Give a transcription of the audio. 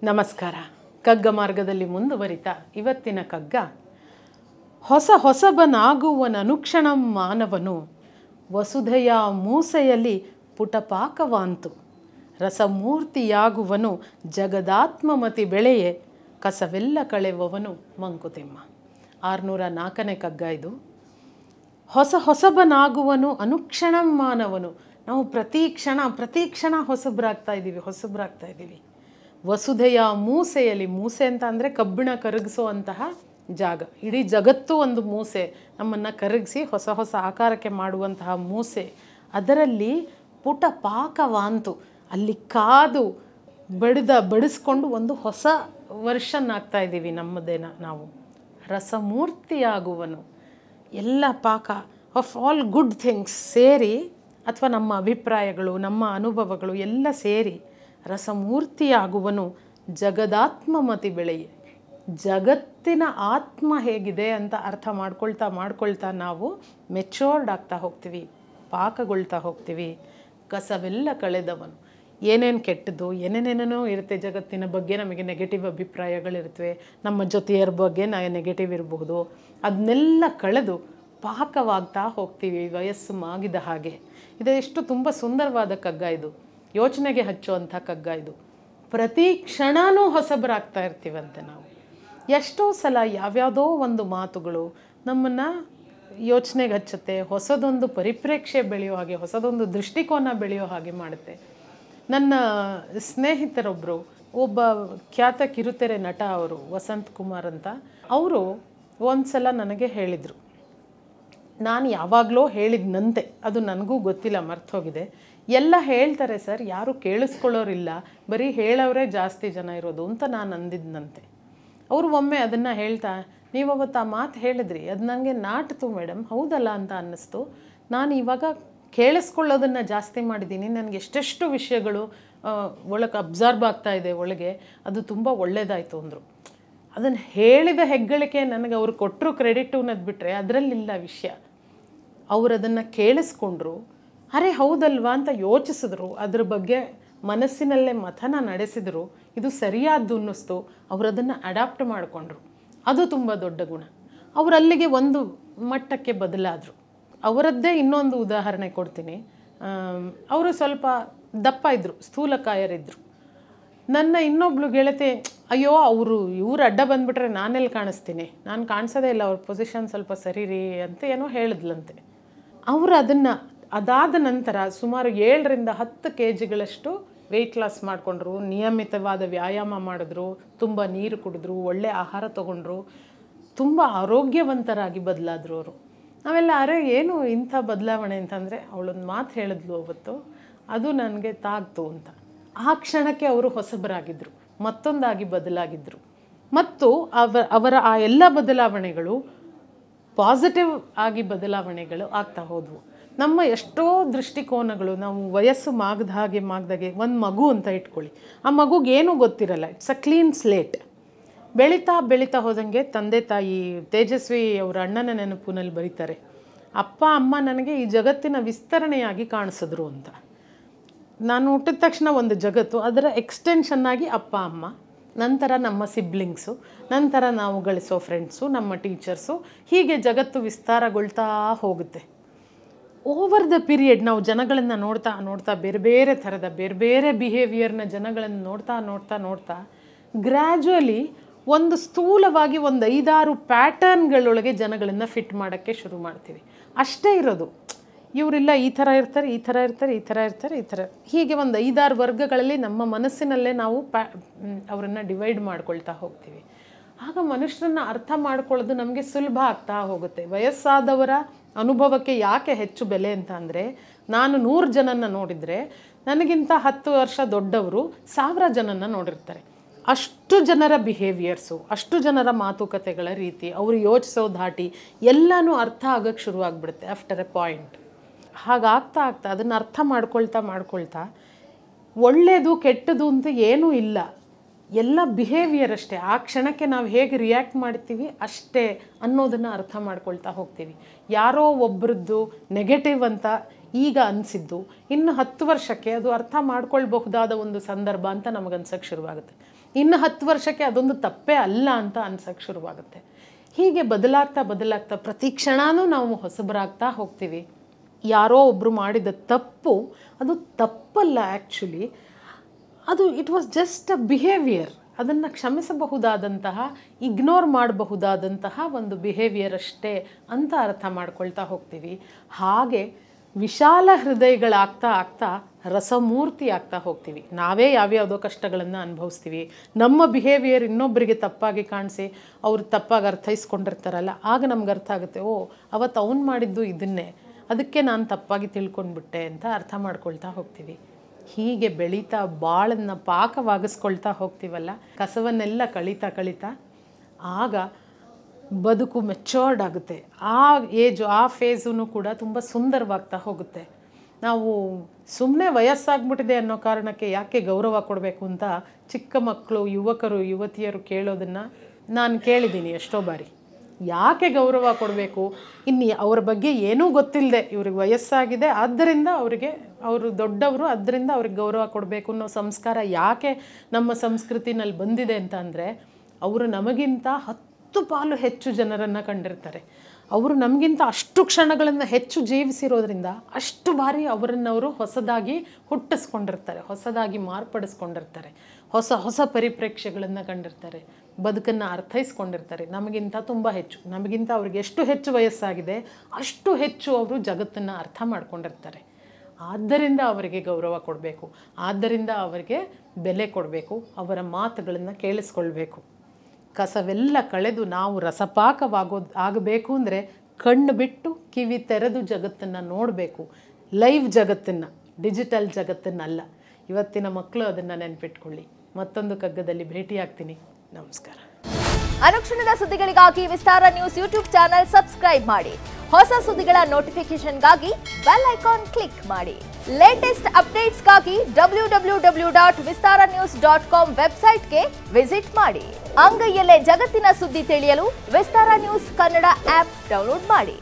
ನಮಸ್ಕಾರ. ಕಗ್ಗ ಮಾರ್ಗದಲ್ಲಿ ಮುಂದುವರಿತಾ ಇವತ್ತಿನ ಕಗ್ಗ, ಹೊಸಬನಾಗುವನನುಕ್ಷಣಂ ಮಾನವನು ವಸುಧೆಯ ಮೂಸೆಯಲ್ಲಿ ಪುಟಪಾಕವಾಂತು ರಸಮೂರ್ತಿಯಾಗುವನು ಜಗದಾತ್ಮಮತಿ ಬೆಳೆಯೇ ಕಸವೆಲ್ಲ ಕಳೆವವನು ಮಂಕುತಿಮ್ಮ. 604ನೇ ಕಗ್ಗ ಇದು. ಹೊಸಬನಾಗುವನು ಅನುಕ್ಷಣಂ ಮಾನವನು. ನಾವು ಪ್ರತಿ ಕ್ಷಣ ಹೊಸಬ್ರಾಗ್ತಾ ಇದ್ದೀವಿ. ವಸುಧೆಯ ಮೂಸೆಯಲ್ಲಿ, ಮೂಸೆ ಅಂತ ಅಂದರೆ ಕಬ್ಬಿಣ ಕರಗಿಸೋ ಅಂತಹ ಜಾಗ. ಇಡೀ ಜಗತ್ತು ಒಂದು ಮೂಸೆ, ನಮ್ಮನ್ನು ಕರಗಿಸಿ ಹೊಸ ಆಕಾರಕ್ಕೆ ಮಾಡುವಂತಹ ಮೂಸೆ. ಅದರಲ್ಲಿ ಪುಟ ಪಾಕವಾಂತು, ಅಲ್ಲಿ ಕಾದು ಬಡಿಸ್ಕೊಂಡು ಒಂದು ಹೊಸ ವರ್ಷನ್ ಆಗ್ತಾ ಇದ್ದೀವಿ ನಮ್ಮದೇನ ನಾವು. ರಸಮೂರ್ತಿಯಾಗುವನು, ಎಲ್ಲ ಪಾಕ ಆಫ್ ಆಲ್ ಗುಡ್ ಥಿಂಗ್ಸ್ ಸೇರಿ, ಅಥವಾ ನಮ್ಮ ಅಭಿಪ್ರಾಯಗಳು, ನಮ್ಮ ಅನುಭವಗಳು ಎಲ್ಲ ಸೇರಿ ರಸಮೂರ್ತಿಯಾಗುವನು ಜಗದಾತ್ಮಮತಿ ಬೆಳೆಯೇ. ಜಗತ್ತಿನ ಆತ್ಮ ಹೇಗಿದೆ ಅಂತ ಅರ್ಥ ಮಾಡ್ಕೊಳ್ತಾ ನಾವು ಮೆಚೋರ್ಡ್ ಆಗ್ತಾ ಹೋಗ್ತೀವಿ, ಪಾಕಗೊಳ್ತಾ ಹೋಗ್ತೀವಿ. ಕಸವೆಲ್ಲ ಕಳೆದವನು, ಏನೇನು ಕೆಟ್ಟದ್ದು ಏನೇನೇನೋ ಇರುತ್ತೆ ಜಗತ್ತಿನ ಬಗ್ಗೆ, ನಮಗೆ ನೆಗೆಟಿವ್ ಅಭಿಪ್ರಾಯಗಳಿರ್ತವೆ, ನಮ್ಮ ಜೊತೆಯರ ಬಗ್ಗೆ ನೆಗೆಟಿವ್ ಇರಬಹುದು, ಅದನ್ನೆಲ್ಲ ಕಳೆದು ಪಾಕವಾಗ್ತಾ ಹೋಗ್ತೀವಿ ವಯಸ್ಸು ಮಾಗಿದ ಹಾಗೆ. ಇದು ಎಷ್ಟು ತುಂಬ ಸುಂದರವಾದ ಕಗ್ಗ ಇದು, ಯೋಚನೆಗೆ ಹಚ್ಚುವಂಥ ಕಗ್ಗ ಇದು. ಪ್ರತಿ ಕ್ಷಣವೂ ಹೊಸಬರಾಗ್ತಾ ಇರ್ತೀವಂತೆ ನಾವು. ಎಷ್ಟೋ ಸಲ ಯಾವ್ಯಾವುದೋ ಒಂದು ಮಾತುಗಳು ನಮ್ಮನ್ನು ಯೋಚನೆಗೆ ಹಚ್ಚುತ್ತೆ, ಹೊಸದೊಂದು ಪರಿಪ್ರೇಕ್ಷೆ ಬೆಳೆಯೋ ಹಾಗೆ, ಹೊಸದೊಂದು ದೃಷ್ಟಿಕೋನ ಬೆಳೆಯೋ ಹಾಗೆ ಮಾಡುತ್ತೆ. ನನ್ನ ಸ್ನೇಹಿತರೊಬ್ಬರು, ಒಬ್ಬ ಖ್ಯಾತ ಕಿರುತೆರೆ ನಟ, ಅವರು ವಸಂತ್ ಕುಮಾರ್ ಅಂತ, ಅವರು ಒಂದು ಸಲ ನನಗೆ ಹೇಳಿದರು. ನಾನು ಯಾವಾಗಲೂ ಹೇಳಿದ್ನಂತೆ, ಅದು ನನಗೂ ಗೊತ್ತಿಲ್ಲ, ಮರ್ತೋಗಿದೆ. ಎಲ್ಲ ಹೇಳ್ತಾರೆ ಸರ್, ಯಾರು ಕೇಳಿಸ್ಕೊಳ್ಳೋರಿಲ್ಲ, ಬರೀ ಹೇಳೋರೇ ಜಾಸ್ತಿ ಜನ ಇರೋದು ಅಂತ ನಾನು ಅಂದಿದ್ನಂತೆ. ಅವರು ಒಮ್ಮೆ ಅದನ್ನು ಹೇಳ್ತಾ, ನೀವು ಅವತ್ತು ಆ ಮಾತು ಹೇಳಿದ್ರಿ, ಅದು ನನಗೆ ನಾಟಿತು ಮೇಡಮ್, ಹೌದಲ್ಲ ಅಂತ ಅನ್ನಿಸ್ತು. ನಾನು ಇವಾಗ ಕೇಳಿಸ್ಕೊಳ್ಳೋದನ್ನು ಜಾಸ್ತಿ ಮಾಡಿದ್ದೀನಿ, ನನಗೆ ಎಷ್ಟೆಷ್ಟು ವಿಷಯಗಳು ಒಳಗೆ ಅಬ್ಸರ್ವ್ ಆಗ್ತಾ ಇದೆ ಒಳಗೆ, ಅದು ತುಂಬ ಒಳ್ಳೆಯದಾಯಿತು ಅಂದರು. ಅದನ್ನು ಹೇಳಿದ ಹೆಗ್ಗಳಿಕೆ ನನಗೆ ಅವ್ರು ಕೊಟ್ಟರು ಕ್ರೆಡಿಟು ಅನ್ನೋದು ಬಿಟ್ಟರೆ ಅದರಲ್ಲಿಲ್ಲ ವಿಷಯ. ಅವರು ಅದನ್ನು ಕೇಳಿಸ್ಕೊಂಡ್ರು, ಅರೆ ಹೌದಲ್ವಾ ಅಂತ ಯೋಚಿಸಿದ್ರು, ಅದ್ರ ಬಗ್ಗೆ ಮನಸ್ಸಿನಲ್ಲೇ ಮಥನ ನಡೆಸಿದರು, ಇದು ಸರಿಯಾದ್ದು ಅನ್ನಿಸ್ತು, ಅವರು ಅದನ್ನು ಅಡಾಪ್ಟ್ ಮಾಡಿಕೊಂಡ್ರು. ಅದು ತುಂಬ ದೊಡ್ಡ ಗುಣ. ಅವರು ಅಲ್ಲಿಗೆ ಒಂದು ಮಟ್ಟಕ್ಕೆ ಬದಲಾದರು. ಅವರದ್ದೇ ಇನ್ನೊಂದು ಉದಾಹರಣೆ ಕೊಡ್ತೀನಿ. ಅವರು ಸ್ವಲ್ಪ ದಪ್ಪ ಇದ್ದರು, ಸ್ಥೂಲಕಾಯರಿದ್ದರು. ನನ್ನ ಇನ್ನೊಬ್ಳು ಗೆಳತಿ, ಅಯ್ಯೋ ಇವ್ರು ಅಡ್ಡ ಬಂದುಬಿಟ್ರೆ ನಾನೆಲ್ಲಿ ಕಾಣಿಸ್ತೀನಿ, ನಾನು ಕಾಣಿಸೋದೇ ಇಲ್ಲ, ಅವ್ರ ಪೊಸಿಷನ್ ಸ್ವಲ್ಪ ಸರಿ ರೀ ಅಂತ ಏನೋ ಹೇಳಿದ್ಲಂತೆ. ಅವರು ಅದಾದ ನಂತರ ಸುಮಾರು 7ರಿಂದ 10 kgಗಳಷ್ಟು ವೆಯ್ಟ್ ಲಾಸ್ ಮಾಡಿಕೊಂಡ್ರು, ನಿಯಮಿತವಾದ ವ್ಯಾಯಾಮ ಮಾಡಿದ್ರು, ತುಂಬ ನೀರು ಕುಡಿದ್ರು, ಒಳ್ಳೆ ಆಹಾರ ತೊಗೊಂಡ್ರು, ತುಂಬ ಆರೋಗ್ಯವಂತರಾಗಿ ಬದಲಾದರು ಅವರು. ನಾವೆಲ್ಲ ಅರೆ ಏನು ಇಂಥ ಬದಲಾವಣೆ ಅಂತಂದರೆ, ಅವಳೊಂದು ಮಾತು ಹೇಳಿದ್ಲು ಅವತ್ತು, ಅದು ನನಗೆ ತಾಗ್ತು ಅಂತ. ಆ ಕ್ಷಣಕ್ಕೆ ಅವರು ಹೊಸಬರಾಗಿದ್ದರು, ಮತ್ತೊಂದಾಗಿ ಬದಲಾಗಿದ್ದರು. ಮತ್ತು ಅವರ ಆ ಎಲ್ಲ ಬದಲಾವಣೆಗಳು ಪಾಸಿಟಿವ್ ಆಗಿ ಬದಲಾವಣೆಗಳು ಆಗ್ತಾ ಹೋದವು. ನಮ್ಮ ಎಷ್ಟೋ ದೃಷ್ಟಿಕೋನಗಳು, ನಾವು ವಯಸ್ಸು ಮಾಗ್ದಾಗೆ ಒಂದು ಮಗು ಅಂತ ಇಟ್ಕೊಳ್ಳಿ, ಆ ಮಗುಗೇನೂ ಗೊತ್ತಿರಲ್ಲ, ಇಟ್ಸ್ ಅ ಕ್ಲೀನ್ ಸ್ಲೇಟ್. ಬೆಳೀತಾ ಹೋದಂಗೆ ತಂದೆ ತಾಯಿ ತೇಜಸ್ವಿ ಅವರ ಅಣ್ಣನ ನೆನಪಿನಲ್ಲಿ ಬರೀತಾರೆ, ಅಪ್ಪ ಅಮ್ಮ ನನಗೆ ಈ ಜಗತ್ತಿನ ವಿಸ್ತರಣೆಯಾಗಿ ಕಾಣಿಸಿದ್ರು ಅಂತ. ನಾನು ಹುಟ್ಟಿದ ತಕ್ಷಣ ಒಂದು ಜಗತ್ತು, ಅದರ ಎಕ್ಸ್ಟೆನ್ಷನ್ನಾಗಿ ಅಪ್ಪ ಅಮ್ಮ, ನಂತರ ನಮ್ಮ ಸಿಬ್ಲಿಂಗ್ಸು, ನಂತರ ನಾವು ಗಳಿಸೋ ಫ್ರೆಂಡ್ಸು, ನಮ್ಮ ಟೀಚರ್ಸು, ಹೀಗೆ ಜಗತ್ತು ವಿಸ್ತಾರಗೊಳ್ತಾ ಹೋಗುತ್ತೆ. ಓವರ್ ದ ಪೀರಿಯಡ್ ನಾವು ಜನಗಳನ್ನು ನೋಡ್ತಾ ಬೇರೆ ಥರದ ಬೇರೆ ಬಿಹೇವಿಯರ್ನ ಜನಗಳನ್ನು ನೋಡ್ತಾ ಗ್ರ್ಯಾಜುವಲಿ ಒಂದು ಸ್ಥೂಲವಾಗಿ ಒಂದು 5-6 ಪ್ಯಾಟರ್ನ್ಗಳೊಳಗೆ ಜನಗಳನ್ನು ಫಿಟ್ ಮಾಡೋಕ್ಕೆ ಶುರು ಮಾಡ್ತೀವಿ. ಅಷ್ಟೇ ಇರೋದು. ಇವರಿಲ್ಲ ಈ ಥರ ಇರ್ತಾರೆ, ಹೀಗೆ ಒಂದು 5-6 ವರ್ಗಗಳಲ್ಲಿ ನಮ್ಮ ಮನಸ್ಸಿನಲ್ಲೇ ನಾವು ಅವರನ್ನು ಡಿವೈಡ್ ಮಾಡ್ಕೊಳ್ತಾ ಹೋಗ್ತೀವಿ. ಆಗ ಮನುಷ್ಯರನ್ನು ಅರ್ಥ ಮಾಡ್ಕೊಳ್ಳೋದು ನಮಗೆ ಸುಲಭ ಆಗ್ತಾ ಹೋಗುತ್ತೆ. ವಯಸ್ಸಾದವರ ಅನುಭವಕ್ಕೆ ಯಾಕೆ ಹೆಚ್ಚು ಬೆಲೆ ಅಂತ ಅಂದರೆ, ನಾನು 100 ಜನನ ನೋಡಿದರೆ ನನಗಿಂತ 10 ವರ್ಷ ದೊಡ್ಡವರು 1000 ಜನನ ನೋಡಿರ್ತಾರೆ. ಅಷ್ಟು ಜನರ ಬಿಹೇವಿಯರ್ಸು, ಅಷ್ಟು ಜನರ ಮಾತುಕತೆಗಳ ರೀತಿ, ಅವರು ಯೋಚಿಸೋ ಧಾಟಿ ಎಲ್ಲನೂ ಅರ್ಥ ಆಗೋಕ್ಕೆ ಶುರುವಾಗ್ಬಿಡುತ್ತೆ ಆಫ್ಟರ್ ಎ ಪಾಯಿಂಟ್. ಹಾಗಾಗ್ತಾ ಅದನ್ನು ಅರ್ಥ ಮಾಡ್ಕೊಳ್ತಾ ಒಳ್ಳೆಯದು ಕೆಟ್ಟದು ಅಂತ ಏನೂ ಇಲ್ಲ, ಎಲ್ಲ ಬಿಹೇವಿಯರ್ ಅಷ್ಟೇ. ಆ ಕ್ಷಣಕ್ಕೆ ನಾವು ಹೇಗೆ ರಿಯಾಕ್ಟ್ ಮಾಡ್ತೀವಿ ಅಷ್ಟೇ ಅನ್ನೋದನ್ನು ಅರ್ಥ ಮಾಡ್ಕೊಳ್ತಾ ಹೋಗ್ತೀವಿ. ಯಾರೋ ಒಬ್ಬರದ್ದು ನೆಗೆಟಿವ್ ಅಂತ ಈಗ ಅನಿಸಿದ್ದು ಇನ್ನು 10 ವರ್ಷಕ್ಕೆ ಅದು ಅರ್ಥ ಮಾಡ್ಕೊಳ್ಬಹುದಾದ ಒಂದು ಸಂದರ್ಭ ಅಂತ ನಮಗನ್ಸೋಕ್ಕೆ ಶುರುವಾಗುತ್ತೆ. ಇನ್ನು 10 ವರ್ಷಕ್ಕೆ ಅದೊಂದು ತಪ್ಪೇ ಅಲ್ಲ ಅಂತ ಅನ್ಸಕ್ಕೆ ಶುರುವಾಗುತ್ತೆ. ಹೀಗೆ ಬದಲಾಗ್ತಾ ಬದಲಾಗ್ತಾ ಪ್ರತಿ ಕ್ಷಣವೂ ನಾವು ಹೊಸಬರಾಗ್ತಾ ಹೋಗ್ತೀವಿ. ಯಾರೋ ಒಬ್ಬರು ಮಾಡಿದ ತಪ್ಪು ಅದು ತಪ್ಪಲ್ಲ, ಆ್ಯಕ್ಚುಲಿ ಅದು it was just a behaviour. ಅದನ್ನು ಕ್ಷಮಿಸಬಹುದಾದಂತಹ, ಇಗ್ನೋರ್ ಮಾಡಬಹುದಾದಂತಹ ಒಂದು ಬಿಹೇವಿಯರ್ ಅಷ್ಟೇ ಅಂತ ಅರ್ಥ ಮಾಡ್ಕೊಳ್ತಾ ಹೋಗ್ತೀವಿ. ಹಾಗೆ ವಿಶಾಲ ಹೃದಯಗಳಾಗ್ತಾ ಆಗ್ತಾ ರಸಮೂರ್ತಿ ಆಗ್ತಾ ಹೋಗ್ತೀವಿ. ನಾವೇ ಯಾವ್ಯಾವುದೋ ಕಷ್ಟಗಳನ್ನು ಅನುಭವಿಸ್ತೀವಿ. ನಮ್ಮ ಬಿಹೇವಿಯರ್ ಇನ್ನೊಬ್ಬರಿಗೆ ತಪ್ಪಾಗಿ ಕಾಣಿಸಿ ಅವರು ತಪ್ಪಾಗಿ ಅರ್ಥೈಸ್ಕೊಂಡಿರ್ತಾರಲ್ಲ, ಆಗ ನಮ್ಗೆ ಅರ್ಥ ಆಗುತ್ತೆ, ಓ ಅವತ್ತು ಅವ್ನು ಮಾಡಿದ್ದು ಇದನ್ನೇ, ಅದಕ್ಕೆ ನಾನು ತಪ್ಪಾಗಿ ತಿಳ್ಕೊಂಡ್ಬಿಟ್ಟೆ ಅಂತ ಅರ್ಥ ಮಾಡ್ಕೊಳ್ತಾ ಹೋಗ್ತೀವಿ. ಹೀಗೆ ಬೆಳೀತಾ ಬಾಳನ್ನು ಪಾಕವಾಗಿಸ್ಕೊಳ್ತಾ ಹೋಗ್ತೀವಲ್ಲ, ಕಸವನ್ನೆಲ್ಲ ಕಳೀತಾ ಕಳೀತಾ ಆಗ ಬದುಕು ಮೆಚೋರ್ಡ್ ಆಗುತ್ತೆ. ಆ ಏಜು, ಆ ಫೇಸೂ ಕೂಡ ತುಂಬ ಸುಂದರವಾಗ್ತಾ ಹೋಗುತ್ತೆ. ನಾವು ಸುಮ್ಮನೆ ವಯಸ್ಸಾಗ್ಬಿಟ್ಟಿದೆ ಅನ್ನೋ ಕಾರಣಕ್ಕೆ ಯಾಕೆ ಗೌರವ ಕೊಡಬೇಕು ಅಂತ ಚಿಕ್ಕ ಮಕ್ಕಳು, ಯುವಕರು, ಯುವತಿಯರು ಕೇಳೋದನ್ನು ನಾನು ಕೇಳಿದ್ದೀನಿ ಎಷ್ಟೋ ಬಾರಿ. ಯಾಕೆ ಗೌರವ ಕೊಡಬೇಕು? ಇನ್ನು ಅವ್ರ ಬಗ್ಗೆ ಏನೂ ಗೊತ್ತಿಲ್ಲದೆ ಇವ್ರಿಗೆ ವಯಸ್ಸಾಗಿದೆ, ಆದ್ದರಿಂದ ಅವರು ದೊಡ್ಡವರು, ಆದ್ದರಿಂದ ಅವ್ರಿಗೆ ಗೌರವ ಕೊಡಬೇಕು ಅನ್ನೋ ಸಂಸ್ಕಾರ ಯಾಕೆ ನಮ್ಮ ಸಂಸ್ಕೃತಿನಲ್ಲಿ ಬಂದಿದೆ ಅಂತ ಅಂದರೆ, ಅವರು ನಮಗಿಂತ 10 ಪಾಲು ಹೆಚ್ಚು ಜನರನ್ನು ಕಂಡಿರ್ತಾರೆ. ಅವರು ನಮಗಿಂತ ಅಷ್ಟು ಕ್ಷಣಗಳನ್ನು ಹೆಚ್ಚು ಜೀವಿಸಿರೋದ್ರಿಂದ ಅಷ್ಟು ಬಾರಿ ಅವರನ್ನವರು ಹೊಸದಾಗಿ ಹುಟ್ಟಿಸ್ಕೊಂಡಿರ್ತಾರೆ, ಹೊಸದಾಗಿ ಮಾರ್ಪಡಿಸ್ಕೊಂಡಿರ್ತಾರೆ, ಹೊಸ ಹೊಸ ಪರಿಪ್ರೇಕ್ಷ್ಯಗಳನ್ನು ಕಂಡಿರ್ತಾರೆ, ಬದುಕನ್ನು ಅರ್ಥೈಸ್ಕೊಂಡಿರ್ತಾರೆ. ನಮಗಿಂತ ತುಂಬ ಹೆಚ್ಚು, ನಮಗಿಂತ ಅವ್ರಿಗೆ ಎಷ್ಟು ಹೆಚ್ಚು ವಯಸ್ಸಾಗಿದೆ ಅಷ್ಟು ಹೆಚ್ಚು ಅವರು ಜಗತ್ತನ್ನು ಅರ್ಥ ಮಾಡ್ಕೊಂಡಿರ್ತಾರೆ. ಆದ್ದರಿಂದ ಅವರಿಗೆ ಗೌರವ ಕೊಡಬೇಕು, ಆದ್ದರಿಂದ ಅವರಿಗೆ ಬೆಲೆ ಕೊಡಬೇಕು, ಅವರ ಮಾತುಗಳನ್ನು ಕೇಳಿಸ್ಕೊಳ್ಬೇಕು. ಕಸವೆಲ್ಲ ಕಳೆದು ನಾವು ಆಗಬೇಕು ಅಂದರೆ ಕಣ್ಣು ಬಿಟ್ಟು ಕಿವಿ ತೆರೆದು ಜಗತ್ತನ್ನು ನೋಡಬೇಕು. ಲೈವ್ ಜಗತ್ತನ್ನು, ಡಿಜಿಟಲ್ ಜಗತ್ತನ್ನಲ್ಲ. ಇವತ್ತಿನ ಮಕ್ಕಳು ಅದನ್ನು ನೆನಪಿಟ್ಕೊಳ್ಳಿ. ಮತ್ತೊಂದು ಕಗ್ಗದಲ್ಲಿ ಭೇಟಿಯಾಗ್ತೀನಿ. ನಮಸ್ಕಾರ. ಅನುಕ್ಷಣದ ಸುದ್ದಿಗಳಿಗಾಗಿ ವಿಸ್ತಾರ ನ್ಯೂಸ್ ಯೂಟ್ಯೂಬ್ ಚಾನೆಲ್ ಸಬ್ಸ್ಕ್ರೈಬ್ ಮಾಡಿ. ಹೊಸ ಸುದ್ದಿಗಳ ನೋಟಿಫಿಕೇಶನ್ಗಾಗಿ ಬೆಲ್ ಐಕಾನ್ ಕ್ಲಿಕ್ ಮಾಡಿ. ಲೇಟೆಸ್ಟ್ ಅಪ್ಡೇಟ್ಸ್ಗಾಗಿ www.vistaranews.com ವೆಬ್ಸೈಟ್ಗೆ ವಿಸಿಟ್ ಮಾಡಿ. ಅಂಗೈಯಲ್ಲೇ ಜಗತ್ತಿನ ಸುದ್ದಿ ತಿಳಿಯಲು ವಿಸ್ತಾರ ನ್ಯೂಸ್ ಕನ್ನಡ ಆಪ್ ಡೌನ್ಲೋಡ್ ಮಾಡಿ.